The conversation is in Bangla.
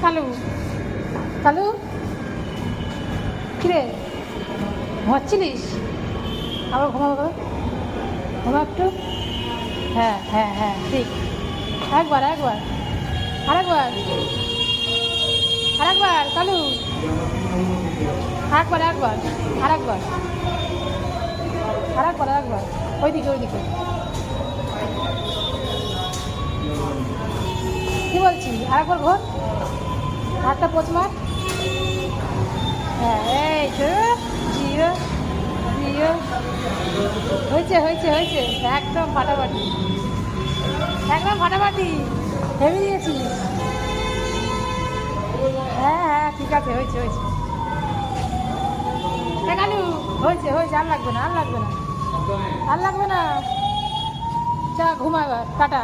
কালু কালু কিরে ঘুমাচ্ছিলিস? আবার ঘুমাবো, ঘুমা একটু। হ্যাঁ হ্যাঁ হ্যাঁ ঠিক, একবার একবার আরেকবার আরেকবার কালু, একবার একবার আরেকবার আরেকবার আরেকবার ওইদিকে ওইদিকে। কি বলছি? আরেকবার ঘোর, একটা পোচ মার। হ্যাঁ এই তো, জিও জিও, হয়েছে হয়েছে হয়েছে, একদম ফাটাফাটি, একদম ফাটাফাটি, ভেবে দিয়েছি। হ্যাঁ হ্যাঁ ঠিক আছে, হয়েছে হয়েছে। কালু হয়েছে হয়েছে, আর লাগবে না আর লাগবে না আর লাগবে না। চা ঘুমা এবার, টাটা।